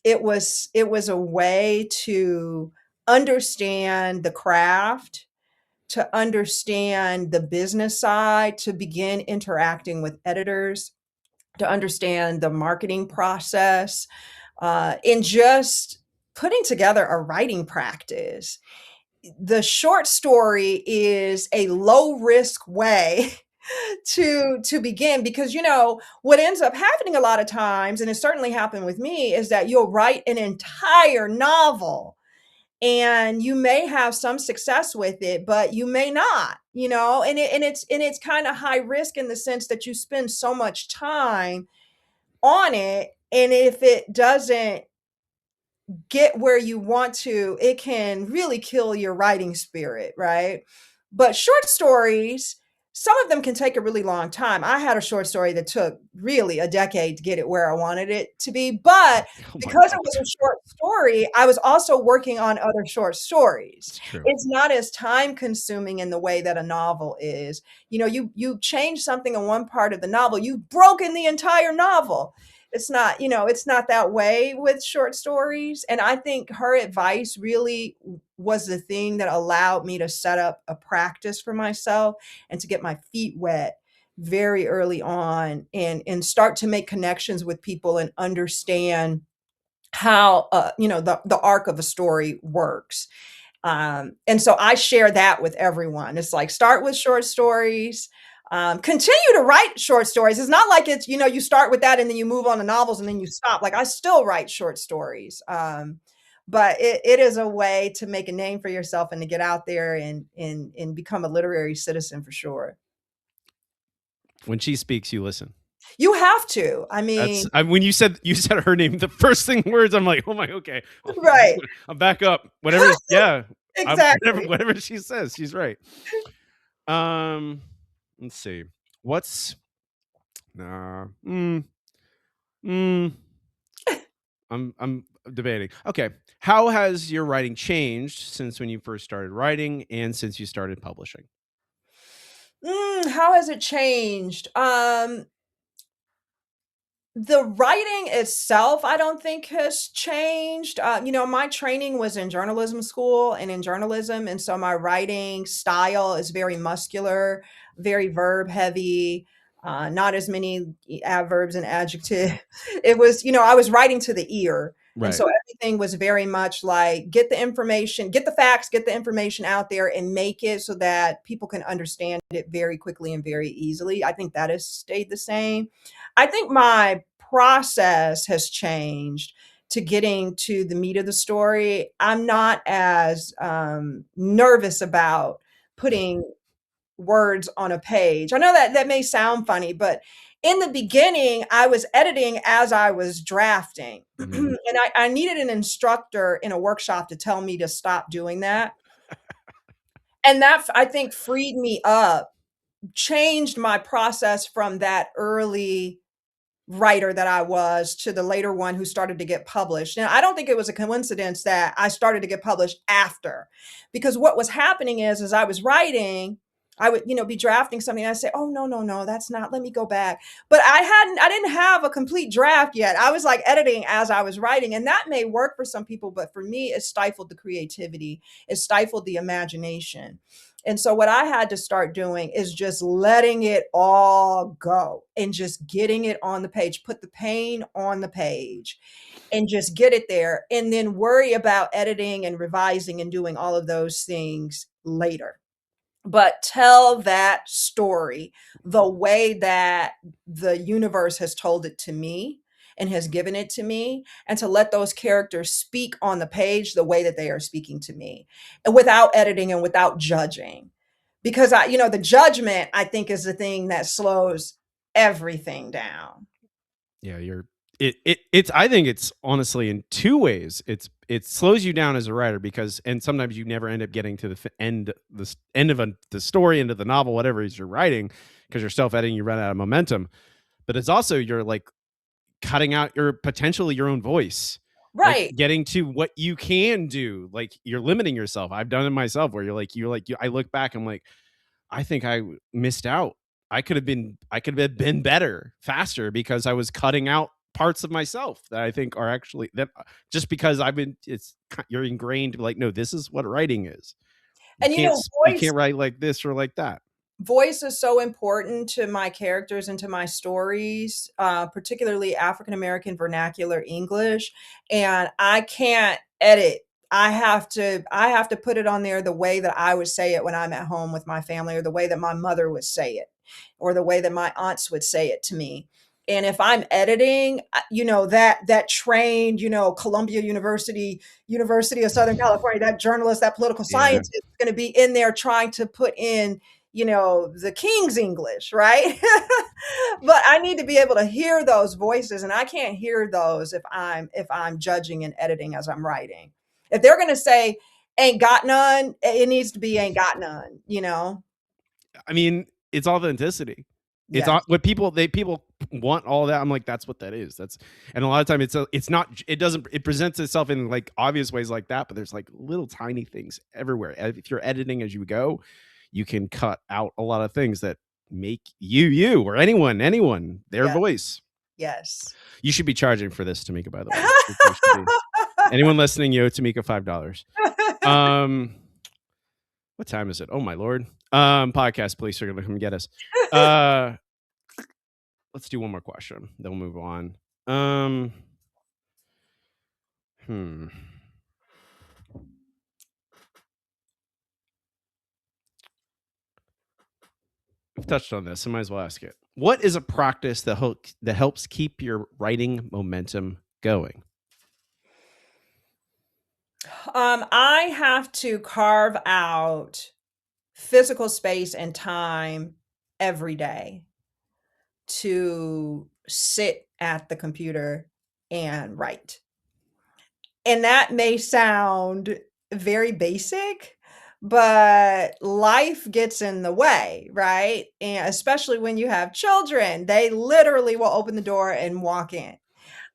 It was a way to understand the craft, to understand the business side, to begin interacting with editors, to understand the marketing process, in just putting together a writing practice. The short story is a low risk way to begin because what ends up happening a lot of times, and it certainly happened with me, is that you'll write an entire novel and you may have some success with it, but you may not, and it's kind of high risk in the sense that you spend so much time on it, and if it doesn't get where you want to, it can really kill your writing spirit, right? But short stories, some of them can take a really long time. I had a short story that took really a decade to get it where I wanted it to be. But Oh my because it was god. a short story, I was also working on other short stories. It's true. It's not as time consuming in the way that a novel is. You change something in one part of the novel, you've broken the entire novel. It's not that way with short stories. And I think her advice really was the thing that allowed me to set up a practice for myself and to get my feet wet very early on and start to make connections with people and understand how the arc of a story works. And so I share that with everyone. It's like start with short stories. Continue to write short stories. It's not like you start with that and then you move on to novels and then you stop. Like I still write short stories. But it is a way to make a name for yourself and to get out there and become a literary citizen for sure. When she speaks, you listen. You have to. I That's mean, when you said her name, the first thing words, I'm like, oh my, okay, right. I'm back up. Whatever, yeah, whatever, Exactly. whatever she says, she's right. Um, let's see, what's nah, mm, I'm debating. Okay, how has your writing changed since when you first started writing and since you started publishing? How has it changed? The writing itself, I don't think has changed. My training was in journalism school and in journalism, and so my writing style is very muscular, very verb heavy, not as many adverbs and adjectives. It was, I was writing to the ear. And Right. so everything was very much like get the information, get the facts, get the information out there and make it so that people can understand it very quickly and very easily. I think that has stayed the same. I think my process has changed to getting to the meat of the story. I'm not as nervous about putting words on a page. I know that that may sound funny, but in the beginning, I was editing as I was drafting. Mhm. And I needed an instructor in a workshop to tell me to stop doing that. And that I think freed me up, changed my process from that early writer that I was to the later one who started to get published. And I don't think it was a coincidence that I started to get published after, because what was happening is as I was writing, I would, be drafting something and I'd say, "Oh, no, no, no, that's not, let me go back." But I didn't have a complete draft yet. I was like editing as I was writing. And that may work for some people, but for me, it stifled the creativity. It stifled the imagination. And so what I had to start doing is just letting it all go and just getting it on the page, put the pain on the page and just get it there and then worry about editing and revising and doing all of those things later. But tell that story the way that the universe has told it to me and has given it to me, and to let those characters speak on the page the way that they are speaking to me, and without editing and without judging. Because the judgment, I think, is the thing that slows everything down. Yeah, it's I think it's honestly in two ways. It slows you down as a writer because and sometimes you never end up getting to the end of the story, end of the novel, whatever it is you're writing, because you're self-editing, you run out of momentum. But it's also you're like cutting out your potentially your own voice. Like Right. getting to what you can do. Like you're limiting yourself. I've done it myself where I look back, I'm like, I think I missed out. I could have been better faster because I was cutting out parts of myself that I think are actually that just because you're ingrained like no, this is what writing is. And You voice can't write like this or like that. voice is so important to my characters and to my stories, particularly African American vernacular English. And I can't edit. I have to put it on there the way that I would say it when I'm at home with my family, or the way that my mother would say it, or the way that my aunts would say it to me. And if I'm editing, that trained, Columbia University of Southern California, that journalist, that political Yeah. scientist is going to be in there trying to put in the king's English, right? But I need to be able to hear those voices, and I can't hear those if I'm judging and editing as I'm writing. If they're going to say ain't got none, it needs to be ain't got none. I mean, it's authenticity. It's Yes. what people want all that. I'm like, that's what that is. That's and a lot of time it's not it doesn't it presents itself in like obvious ways like that, but there's like little tiny things everywhere. If you're editing as you go, you can cut out a lot of things that make you or anyone their Yeah. voice. Yes. You should be charging for this, Tamika, by the way. There should be anyone listening, you owe Tamika $5. Um what time is it? Oh my lord. Podcast police are gonna come get us. Uh let's do one more question. Then we'll move on. Um hmm. We've touched on this. I might as well ask it. What is a practice that helps keep your writing momentum going? I have to carve out physical space and time every day to sit at the computer and write. And that may sound very basic, but life gets in the way, right? And especially when you have children, they literally will open the door and walk in.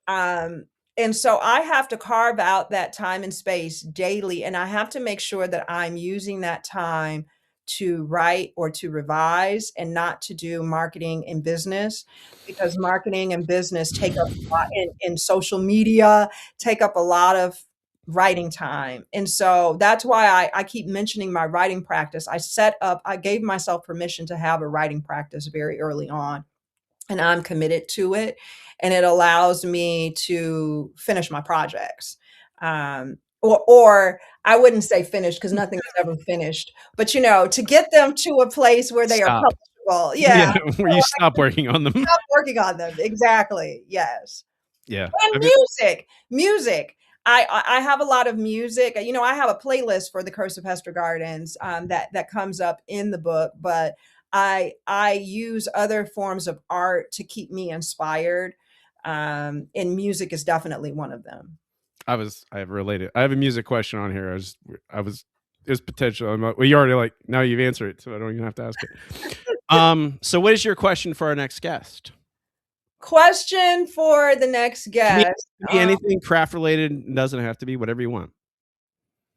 Um, and so I have to carve out that time and space daily, and I have to make sure that I'm using that time to write or to revise and not to do marketing and business, because marketing and business take up a lot in social media, take up a lot of writing time. And so that's why I keep mentioning my writing practice. I gave myself permission to have a writing practice very early on. and I'm committed to it, and it allows me to finish my projects. Or I wouldn't say finished because nothing is ever finished, but to get them to a place where they are Stop. publishable. Yeah, Yeah, where you stop working on them. stop working on them. Exactly. Yes. Yeah. And music. I have a lot of music. I have a playlist for the Curse of Hester Gardens, that comes up in the book, but I use other forms of art to keep me inspired, and music is definitely one of them. I have related. I have a music question on here. I was, there's potential. Well, you already like, now you've answered it, so I don't even have to ask it. So what is your question for our next guest? Question for the next Can be, guest. can be anything craft related. It doesn't have to be whatever you want.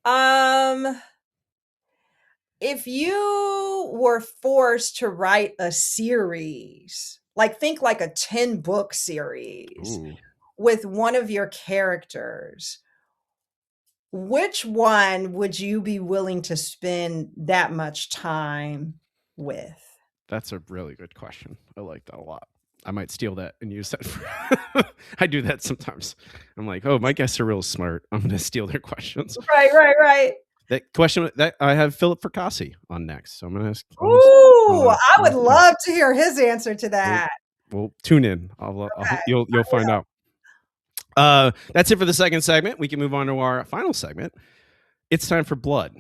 Um, if you were forced to write a series, like think like a 10-book series Ooh, with one of your characters, which one would you be willing to spend that much time with? that's a really good question. I like that a lot. I might steal that and use that. For I do that sometimes. I'm like, oh, my guests are real smart. I'm going to steal their questions. Right, right, right. That question that I have Philip Fracassi on next, so I'm going to ask. Ooh, I I'm would gonna see. love to hear his answer to We'll, that. we'll tune in. Okay. You'll find out. That's it for the second segment. We can move on to our final segment. It's time for blood.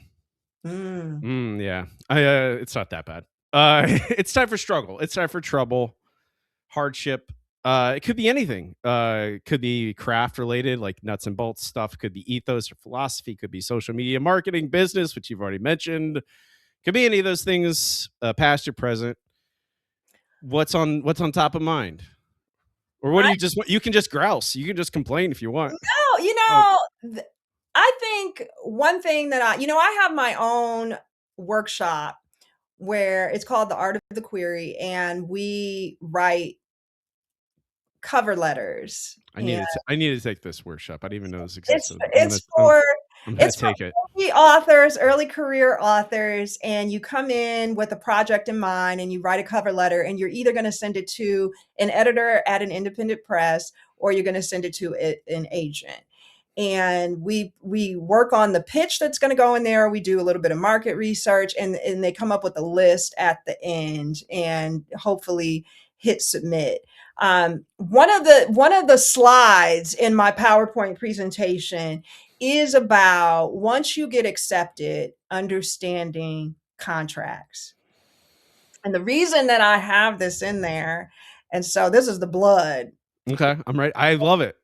Mm. Yeah, it's not that bad. It's time for struggle. It's time for trouble, hardship. It could be anything. It could be craft related, like nuts and bolts stuff. It could be ethos or philosophy. It could be social media marketing, business, which you've already mentioned. Could be any of those things, past or present. What's on top of mind? Or what do I you can just grouse. You can just complain if you want. know, Oh, I think one thing that I have my own workshop where it's called The Art of the Query, and we write cover letters. And I need to take this workshop. I didn't even know this it's existed. it's for I'm gonna it's for take it. early authors, early career authors, and you come in with a project in mind and you write a cover letter, and you're either going to send it to an editor at an independent press, or you're going to send it to an agent. And we work on the pitch that's going to go in there. We do a little bit of market research, and they come up with a list at the end, and hopefully hit submit. One of the slides in my PowerPoint presentation is about, once you get accepted, understanding contracts. And the reason that I have this in there, and so this is the blood. Okay, I'm right. I love it.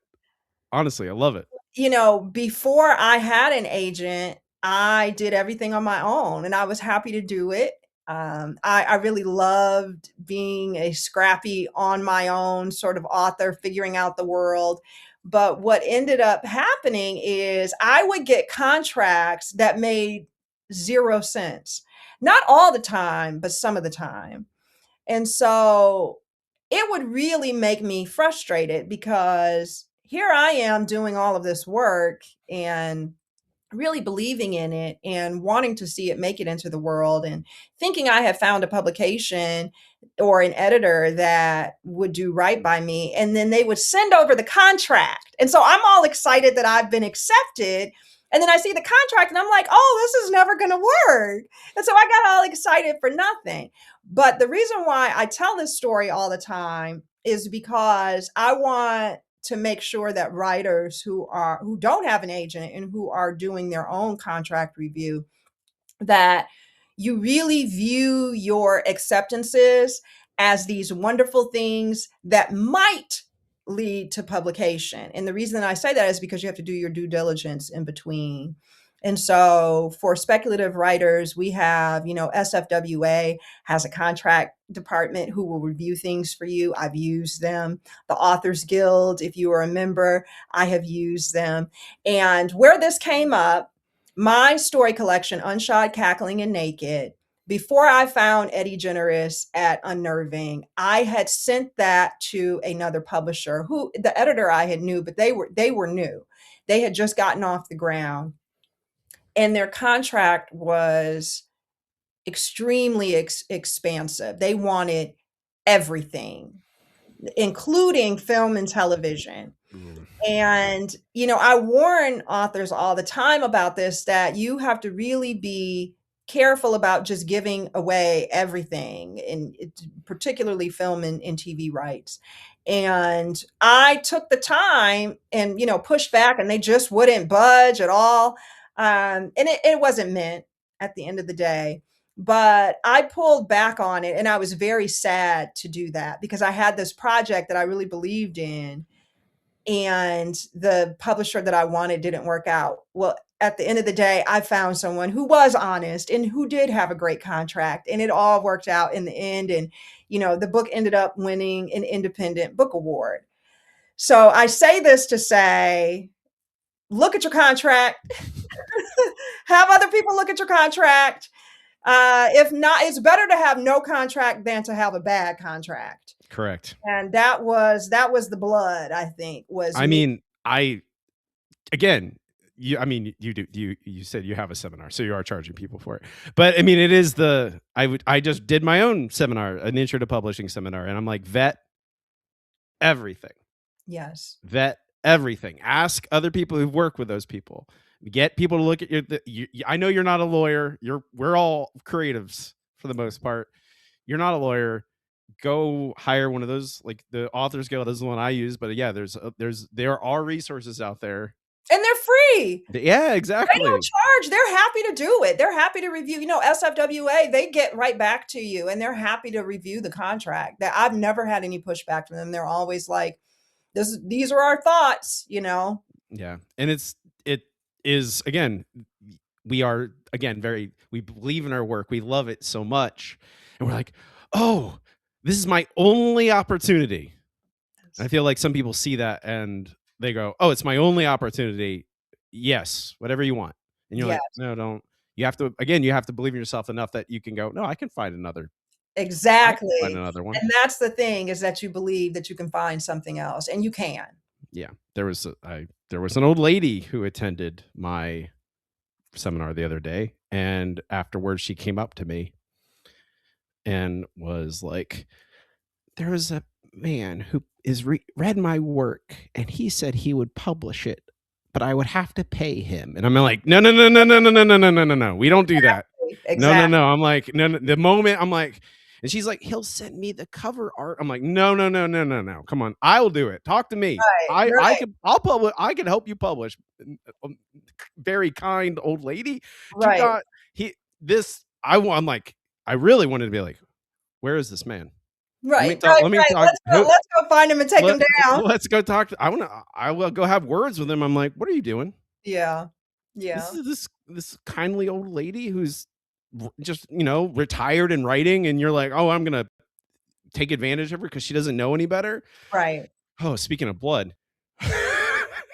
Honestly, I love it. Before I had an agent, I did everything on my own, and I was happy to do it. I really loved being a scrappy, on my own sort of author, figuring out the world. But what ended up happening is I would get contracts that made zero sense. Not all the time, but some of the time. And so it would really make me frustrated, because here I am doing all of this work and really believing in it and wanting to see it make it into the world, and thinking I have found a publication or an editor that would do right by me. And then they would send over the contract. And so I'm all excited that I've been accepted. And then I see the contract and I'm like, oh, this is never going to work. And so I got all excited for nothing. But the reason why I tell this story all the time is because I want to make sure that writers who don't have an agent and who are doing their own contract review, that you really view your acceptances as these wonderful things that might lead to publication. And the reason that I say that is because you have to do your due diligence in between. And so for speculative writers, we have, SFWA has a contract department who will review things for you. I've used them. The Authors Guild, if you are a member, I have used them. And where this came up, my story collection, Unshod, Cackling, and Naked, before I found Eddie Generous at Unnerving, I had sent that to another publisher, who the editor I had knew, but they were new. They had just gotten off the ground, and their contract was extremely expansive. They wanted everything. including film and television. Mm. And, I warn authors all the time about this, that you have to really be careful about just giving away everything, and particularly film and TV rights. And I took the time and, pushed back, and they just wouldn't budge at all. And it wasn't meant at the end of the day. But I pulled back on it, and I was very sad to do that because I had this project that I really believed in, and the publisher that I wanted didn't work out. Well, at the end of the day, I found someone who was honest and who did have a great contract, and it all worked out in the end. And, the book ended up winning an independent book award. So I say this to say, look at your contract, have other people look at your contract. If not, it's better to have no contract than to have a bad contract. Correct. And that was the blood, I think, was I me. mean, again, you said you have a seminar, so you are charging people for it. But I mean, it is I just did my own seminar, an intro to publishing seminar, and I'm like, vet everything. Yes. Vet everything. Ask other people who've worked with those people. Get people to look at I know you're not a lawyer. We're all creatives for the most part. You're not a lawyer. Go hire one of those, like the Authors Guild is the one I use. But yeah, there are resources out there. And they're free. Yeah, They exactly. don't charge. They're happy to do it. They're happy to review. SFWA, they get right back to you, and they're happy to review the contract. That I've never had any pushback from them. They're always like, these are our thoughts. Yeah, and it is, again, we are, again, we believe in our work. We love it so much, and we're like, oh, this is my only opportunity. I feel like some people see that and they go, oh, it's my only opportunity. Yes, whatever you want. And you're Yes, like, no, don't. You have to believe in yourself enough that you can go, no, I can find another exactly. one. And that's the thing, is that you believe that you can find something else, and you can. Yeah, there was an old lady who attended my seminar the other day, and afterwards she came up to me and was like, there was a man who read my work, and he said he would publish it, but I would have to pay him. And I'm like, no, no, no, no, no, no, no, no, no, no, no, no. We don't do that. No, no, Exactly. no. I'm like, no, no. The moment I'm like, and she's like, he'll send me the cover art. I'm like, no, no, no, no, no, no. Come on, I will do it. Talk to me. Right, right, I'll publish. I can help you publish. Very kind old lady. Do right, not I'm like, I really wanted to be like, where is this man? right, right, Let me right. talk. Let's go find him and take him down. Let's go talk. I will go have words with him. I'm like, what are you doing? Yeah, This yeah, is this kindly old lady who's just, retired and writing, and you're like, oh, I'm gonna take advantage of her because she doesn't know any better. right. Oh, speaking of blood,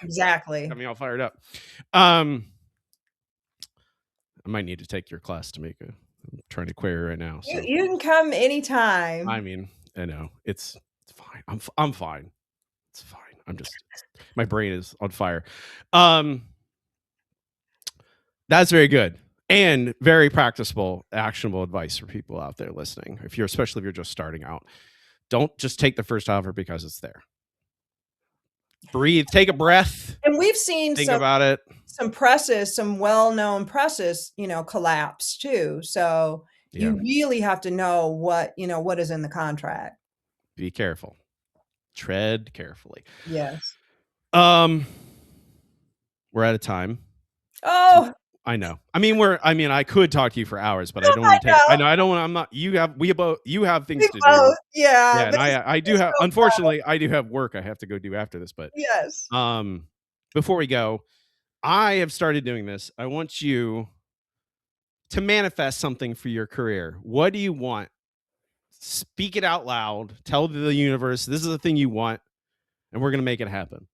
Exactly. got me all fired up. I might need to take your class, Tamika. I'm trying to query right now. So You can come anytime. I mean, I know it's fine. I'm fine. It's fine. My brain is on fire. That's very good and very practicable, actionable advice for people out there listening. Especially if you're just starting out, don't just take the first offer because it's there. Breathe, take a breath, And we've seen think about it. some presses, some well-known presses, collapse too. So Yeah. you really have to know what is in the contract. Be careful. Tread carefully. Yes. We're out of time. Oh, I know. I mean, I could talk to you for hours, but I don't want to take. I know. I don't want. I'm not. You have. You have things to do. Yeah. Yeah, and I do have. Unfortunately, I do have work I have to go do after this. But Yes. before we go, I have started doing this. I want you to manifest something for your career. What do you want? Speak it out loud. Tell the universe this is the thing you want, and we're gonna make it happen.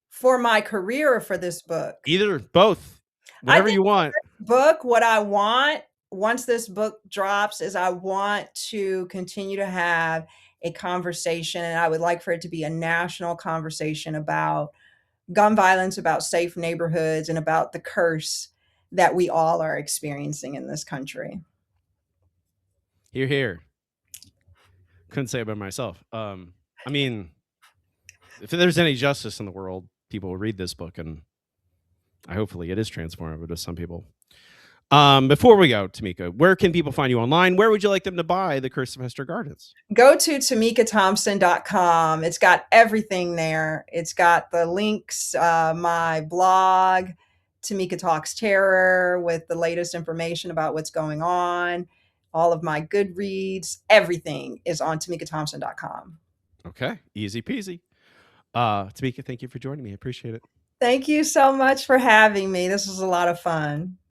For my career or for this book? Either, both, whatever you want. Book, what I want once this book drops is I want to continue to have a conversation, and I would like for it to be a national conversation about gun violence, about safe neighborhoods, and about the curse that we all are experiencing in this country. Here, here. couldn't say it by myself. I mean, if there's any justice in the world, people will read this book, and hopefully it is transformative to some people. Before we go, Tamika, where can people find you online? Where would you like them to buy The Curse of Hester Gardens? Go to TamikaThompson.com. It's got everything there. It's got the links, my blog, Tamika Talks Terror, with the latest information about what's going on, all of my Goodreads, everything is on TamikaThompson.com. Okay, easy peasy. Tamika, thank you for joining me. I appreciate it. Thank you so much for having me. This was a lot of fun.